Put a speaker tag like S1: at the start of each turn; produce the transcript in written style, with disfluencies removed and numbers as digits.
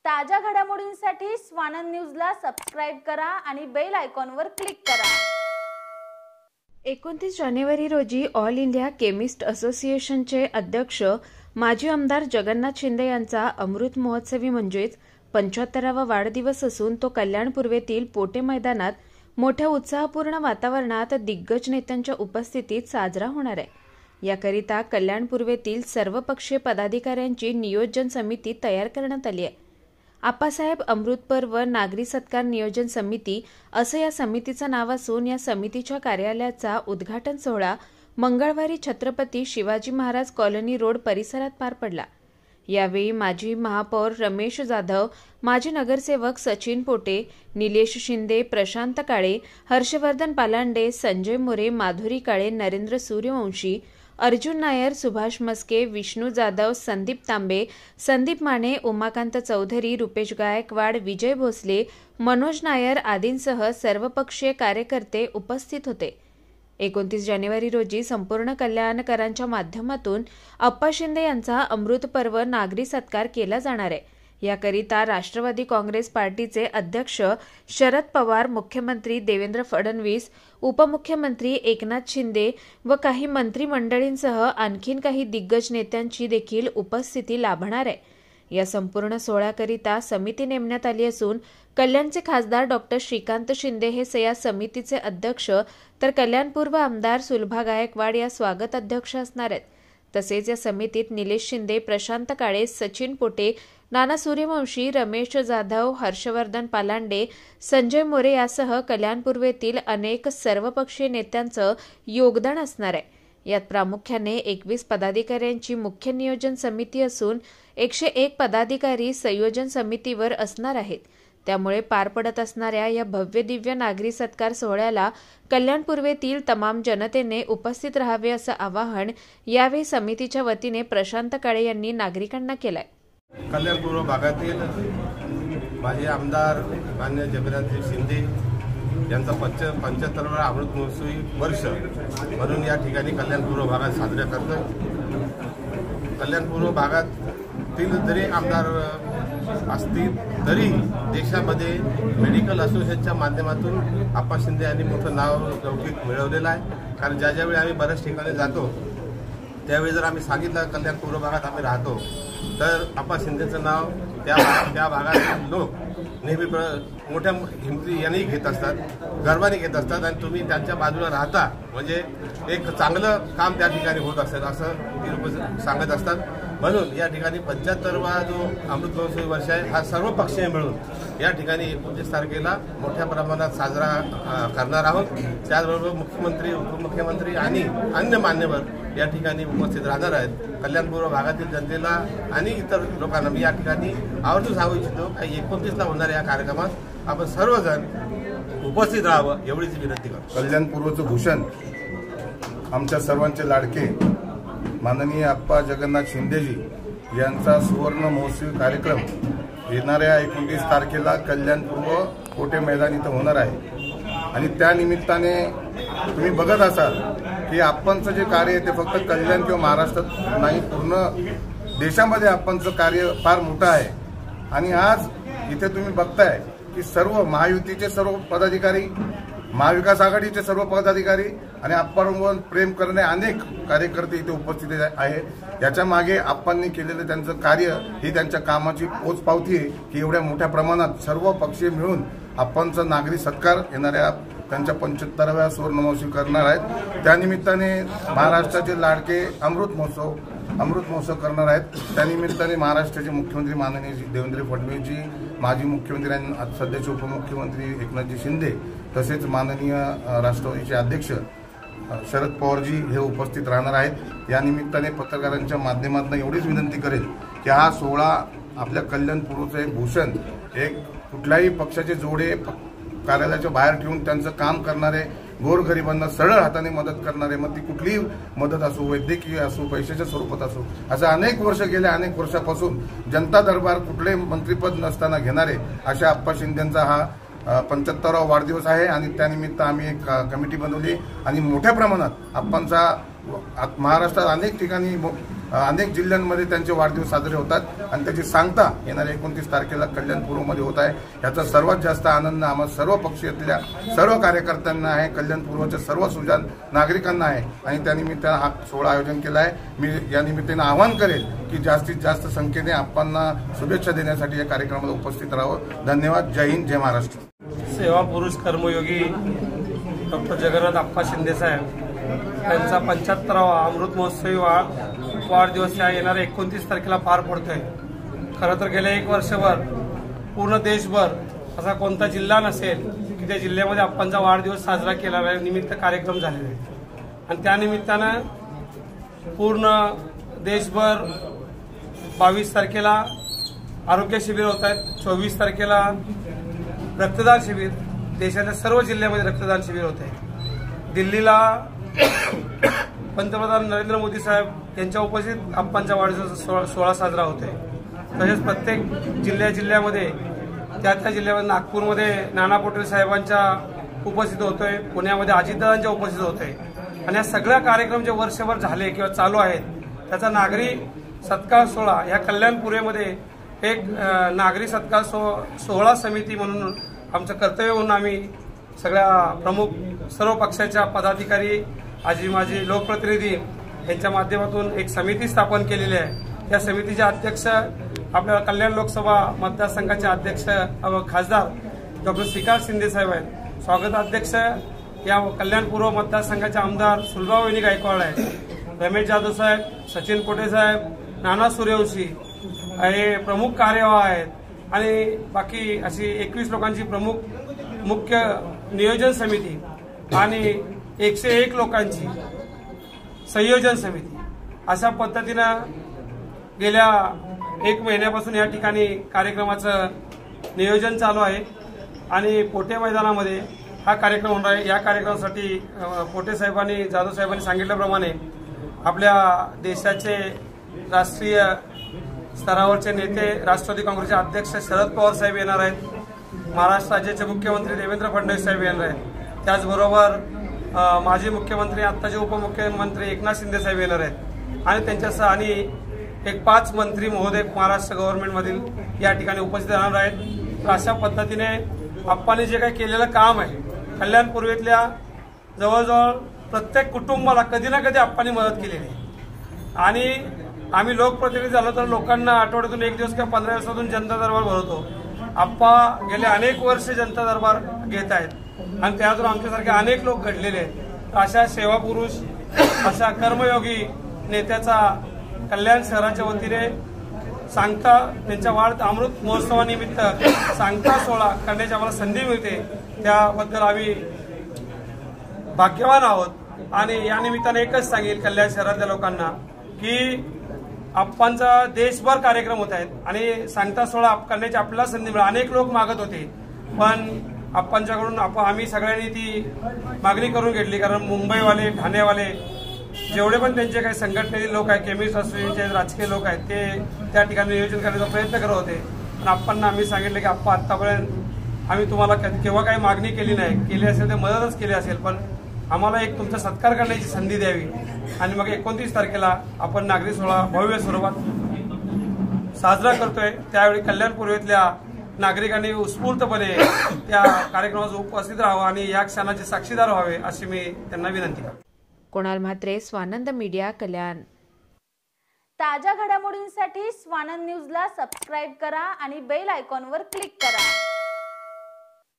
S1: ताज्या घडामोडींसाठी स्वानंद न्यूजला सबस्क्राइब करा आणि बेल आयकॉनवर क्लिक करा।
S2: 29 जानेवारी रोजी ऑल इंडिया केमिस्ट असोसिएशनचे अध्यक्ष माजी आमदार जगन्नाथ शिंदे यांचा अमृत महोत्सवी म्हणजेच 75वा वाढदिवस असून तो कल्याण पूर्वेतील पोटे मैदानात मोठ्या उत्साहपूर्ण वातावरणात दिग्गज नेत्यांच्या उपस्थितीत साजरा होणार आहे। याकरिता कल्याण पूर्वेतील सर्वपक्षीय पदाधिकाऱ्यांची नियोजन समिती तयार करण्यात आली आहे। आप्पासाहेब अमृत पर्व नागरी सत्कार नियोजन समिती असं या समितीचं नाव असून या समितीच्या कार्यालयाचा उद्घाटन सोहळा मंगळवारी छत्रपती शिवाजी महाराज कॉलनी रोड परिसरात पार पडला। यावेळी माजी महापौर रमेश जाधव, माजी नगरसेवक सचिन पोटे, निलेश शिंदे, प्रशांत काळे, हर्षवर्धन पालांडे, संजय मोरे, माधुरी काळे, नरेंद्र सूर्यवंशी, अर्जुन नायर, सुभाष मस्के, विष्णू जाधव, संदीप तांबे, संदीप माने, उमाकांत चौधरी, रुपेश गायकवाड, विजय भोसले, मनोज नायर आदींसह सर्वपक्षीय कार्यकर्ते उपस्थित होते। 29 जानेवारी रोजी संपूर्ण कल्याणकरांच्या माध्यमातून अप्पा शिंदे यांचा अमृत पर्व नागरी सत्कार केला जाणार आहे। याकरिता राष्ट्रवादी काँग्रेस पार्टीचे अध्यक्ष शरद पवार, मुख्यमंत्री देवेंद्र फडणवीस, उपमुख्यमंत्री एकनाथ शिंदे व काही मंत्रिमंडळींसह आणखीन काही दिग्गज नेत्यांची देखील उपस्थिती लाभणार आहे। या संपूर्ण सोहळ्याकरिता समिती नेमण्यात आली असून कल्याणचे खासदार डॉक्टर श्रीकांत शिंदे हे या समितीचे अध्यक्ष तर कल्याण पूर्व आमदार सुलभा गायकवाड या स्वागत अध्यक्ष असणार आहेत। तसेच या समितीत निलेश शिंदे, प्रशांत काळे, सचिन पोटे, नाना सूर्यवंशी, रमेश जाधव, हर्षवर्धन पालांडे, संजय मोरे यासह कल्याण पूर्वेतील अनेक सर्वपक्षीय नेत्यांचं योगदान असणार आहे। यात प्रामुख्याने 21 पदाधिकाऱ्यांची मुख्य नियोजन समिती असून 101 पदाधिकारी संयोजन समितीवर असणार आहेत। त्यामुळे पार पडत असणाऱ्या या भव्य दिव्य नागरी सत्कार सोहळ्याला कल्याण पूर्वेतील तमाम जनतेने उपस्थित राहावे असं आवाहन यावेळी समितीच्या वतीने प्रशांत काळे यांनी नागरिकांना केलंय।
S3: कल्याण पूर्व भागातील माजी आमदार मान्य जगन्नाथ शिंदे यांचा 75वा अमृत महोत्सवी वर्ष म्हणून या ठिकाणी कल्याण पूर्व भागात साजरा करतो। कल्याण पूर्व भागातील जरी आमदार असतील तरी देशामध्ये मेडिकल असोसिएशनच्या माध्यमातून अप्पा शिंदे यांनी मोठं नाव लौकिक मिळवलेलं आहे। कारण ज्यावेळी आम्ही बऱ्याच ठिकाणी जातो त्यावेळी जर आम्ही सांगितलं कल्याण पूर्व भागात आम्ही राहतो तर अप्पा शिंदेचं नाव त्या भागातील लोक नेहमी मोठ्या हिमती यांनी घेत असतात, गर्वाने घेत असतात आणि तुम्ही त्यांच्या बाजूला राहता म्हणजे एक चांगलं काम त्या ठिकाणी होत असेल असं ती लोक सांगत असतात। म्हणून या ठिकाणी 75वा जो अमृत महोत्सवी वर्ष आहे हा सर्व पक्षीय मिळून या ठिकाणी 29 तारखेला मोठ्या प्रमाणात साजरा करणार आहोत। त्याचबरोबर मुख्यमंत्री, उपमुख्यमंत्री आणि अन्य मान्यवर या ठिकाणी उपस्थित राहणार आहेत। कल्याणपूर्व भागातील जनतेला आणि इतर लोकांना मी या ठिकाणी आवर्जून सांगू इच्छितो की 29ला होणाऱ्या या कार्यक्रमात आपण सर्वजण उपस्थित राहावं एवढीच विनंती करतो।
S4: कल्याणपूर्वचं भूषण आमच्या सर्वांचे लाडके माननीय अप्पा जगन्नाथ शिंदेजी यांचा सुवर्ण महोत्सवी कार्यक्रम येणाऱ्या 29 तारखेला कल्याणपूर्व कोटे मैदान इथं होणार आहे आणि त्या निमित्ताने तुम्ही बघत असाल की अप्पांचं जे कार्य आहे ते फक्त कल्याण किंवा महाराष्ट्रात नाही पूर्ण देशामध्ये अप्पांचं कार्य फार मोठं आहे। आणि आज इथे तुम्ही बघताय की सर्व महायुतीचे सर्व पदाधिकारी, महाविकास आघाडीचे सर्व पदाधिकारी आणि अप्पांवर प्रेम करणे अनेक कार्यकर्ते इथे उपस्थित आहेत। याच्या मागे अप्पांनी केलेलं त्यांचं कार्य ही त्यांच्या कामाची पोचपावती आहे की एवढ्या मोठ्या प्रमाणात सर्व पक्षीय मिळून अप्पांचा नागरी सत्कार येणाऱ्या त्यांच्या 75व्या सुवर्ण महोत्सवी करणार आहेत। त्यानिमित्ताने महाराष्ट्राचे लाडके अमृत महोत्सव करणार आहेत। त्यानिमित्ताने महाराष्ट्राचे मुख्यमंत्री माननीय देवेंद्र फडणवीसजी, माजी मुख्यमंत्री आणि सध्याचे उपमुख्यमंत्री एकनाथजी शिंदे तसेच माननीय राष्ट्रवादीचे अध्यक्ष शरद पवारजी हे उपस्थित राहणार आहेत। या निमित्ताने पत्रकारांच्या माध्यमातून एवढीच विनंती करेल की हा सोहळा आपल्या कल्याण पूर्वचं एक भूषण, एक कुठल्याही पक्षाचे जोडे कार्यालयाच्या बाहेर ठेवून त्यांचं काम करणारे, गोरगरिबांना सरळ हाताने मदत करणारे, मग ती कुठलीही मदत असो, वैद्यकीय असो, पैशाच्या स्वरूपात असो, असं अनेक वर्ष गेल्या अनेक वर्षापासून जनता दरबार कुठले मंत्रिपद नसताना घेणारे अशा अप्पा शिंदेंचा हा 75वा वाढदिवस आहे आणि त्यानिमित्त आम्ही एक कमिटी बनवली आणि मोठ्या प्रमाणात अप्पांचा महाराष्ट्रात अनेक ठिकाणी अनेक जिल्ह्यांमध्ये त्यांचे वाढदिवस साजरे होतात आणि त्याची सांगता येणाऱ्या 29 तारखेला कल्याणपूर्वमध्ये होत आहे। याचा सर्वात जास्त आनंद आम्हा सर्व पक्षातल्या सर्व कार्यकर्त्यांना आहे, कल्याणपूर्वच्या सर्व सुजाण नागरिकांना आहे आणि त्यानिमित्तानं हा सोहळा आयोजन केला आहे। मी या निमित्तानं आवाहन करेल की जास्तीत जास्त संख्येने आपणांना शुभेच्छा देण्यासाठी या कार्यक्रमाला उपस्थित राहावं। धन्यवाद। जय हिंद, जय महाराष्ट्र।
S5: सेवा पुरुष कर्मयोगी डॉक्टर जगन्नाथ अप्पा शिंदे साहेब यांचा 75वा अमृत महोत्सवी वाढदिवस या येणाऱ्या 29 तारखेला पार पडतोय। खरं तर गेल्या 1 वर्षभर पूर्ण देशभर असा कोणता जिल्हा नसेल की त्या जिल्ह्यामध्ये अप्पांचा वाढदिवस साजरा केला निमित्त कार्यक्रम झालेले आहेत आणि त्या निमित्तानं पूर्ण देशभर 22 तारखेला आरोग्य शिबिर होत आहेत, 24 तारखेला रक्तदान शिबिर, देशाच्या सर्व जिल्ह्यामध्ये रक्तदान शिबिर होत आहे। दिल्लीला पंतप्रधान नरेंद्र मोदी साहेब यांच्या उपस्थित अप्पांचा वाढदिवस सोहळा साजरा होतोय। तसेच प्रत्येक जिल्ह्यामध्ये त्या जिल्ह्यामध्ये नागपूरमध्ये नाना पटोले साहेबांच्या उपस्थित होतोय, पुण्यामध्ये अजितदादांच्या उपस्थित होतोय आणि या सगळ्या कार्यक्रम जे वर्षभर झाले किंवा चालू आहेत त्याचा नागरी सत्कार सोहळा या कल्याणपूर्वेमध्ये एक नागरी सत्कार सोहळा समिती म्हणून आमचं कर्तव्य म्हणून आम्ही सगळ्या प्रमुख सर्व पक्षाच्या पदाधिकारी आजी माजी लोकप्रतिनिधी यांच्या माध्यमातून एक समिती स्थापन केलेली आहे। या समितीचे अध्यक्ष आपल्या कल्याण लोकसभा मतदारसंघाचे अध्यक्ष खासदार डॉक्टर श्रीकांत शिंदे साहेब आहेत। स्वागताध्यक्ष या कल्याण पूर्व मतदारसंघाचे आमदार सुलभावहिनी गायकवाड आहेत। रमेश जाधव साहेब, सचिन पोटे साहेब, नाना सूर्यवंशी हे प्रमुख कार्यवाह आहेत आणि बाकी अशी 21 लोकांची मुख्य नियोजन समिती आणि 101 लोकांची संयोजन समिती अशा पद्धतीनं गेल्या 1 महिन्यापासून या ठिकाणी कार्यक्रमाचं नियोजन चालू आहे आणि पोटे मैदानामध्ये हा कार्यक्रम होणार आहे। या कार्यक्रमासाठी पोटे साहेबांनी जाधव साहेबांनी सांगितल्याप्रमाणे आपल्या देशाचे राष्ट्रीय स्तरावरचे नेते राष्ट्रवादी काँग्रेसचे अध्यक्ष शरद पवार साहेब येणार आहेत, महाराष्ट्र राज्याचे मुख्यमंत्री देवेंद्र फडणवीस साहेब येणार आहेत, त्याचबरोबर माजी मुख्यमंत्री आत्ताचे उपमुख्यमंत्री एकनाथ शिंदे साहेब येणार आहेत आणि त्यांच्यासह आणि एक 5 मंत्री महोदय महाराष्ट्र गव्हर्नमेंटमधील या ठिकाणी उपस्थित राहणार आहेत। तर अशा पद्धतीने अप्पांनी जे काही केलेलं काम आहे कल्याण पूर्वेतल्या जवळजवळ प्रत्येक कुटुंबाला कधी ना कधी अप्पांनी मदत केलेली आहे आणि आम्ही लोकप्रतिनिधी झालो तर लोकांना आठवड्यातून 1 दिवस किंवा 15 दिवसातून जनता दरबार भरवतो। अप्पा गेले अनेक वर्ष जनता दरबार घेत आहेत आणि त्यातून आमच्यासारखे अनेक लोक घडलेले आहेत। अशा सेवा पुरुष अशा कर्मयोगी नेत्याचा कल्याण शहराच्या वतीने सांगता त्यांच्या अमृत महोत्सवानिमित्त सांगता सोहळा करण्याची आम्हाला संधी मिळते, त्याबद्दल आम्ही भाग्यवान आहोत आणि या निमित्ताने एकच सांगेल कल्याण शहरातल्या लोकांना की अप्पांचा देशभर कार्यक्रम होत आहेत आणि सांगता सोहळा करण्याची आपल्याला संधी मिळाली। अनेक लोक मागत होते पण अप्पांच्याकडून आम्ही सगळ्यांनी ती मागणी करून घेतली, कारण मुंबईवाले ठाणेवाले जेवढे पण त्यांचे काही संघटनेतील लोक आहेत, केमिस्ट असोसिएशनचे राजकीय लोक आहेत, ते त्या ठिकाणी नियोजन करण्याचा प्रयत्न करत होते पण अप्पांना आम्ही सांगितलं की अप्पा आतापर्यंत आम्ही तुम्हाला केव्हा काही मागणी केली नाही, केली असेल तर मदतच केली असेल, पण आम्हाला एक तुमचा सत्कार करण्याची संधी द्यावी आणि मग 29 तारखेला आपण नागरी सोहळा भव्य स्वरूपात साजरा करतोय। त्यावेळी कल्याण पूर्वेतल्या नागरिकांनी उत्स्फूर्तपणे त्या कार्यक्रमात उपस्थित राहावं आणि या क्षणाचे साक्षीदार व्हावे अशी मी त्यांना विनंती करतो।
S2: कुणाल म्हात्रे, स्वानंद मीडिया, कल्याण।
S1: ताज्या घडामोडींसाठी स्वानंद न्यूजला सबस्क्राईब करा आणि बेल आयकॉनवर क्लिक करा।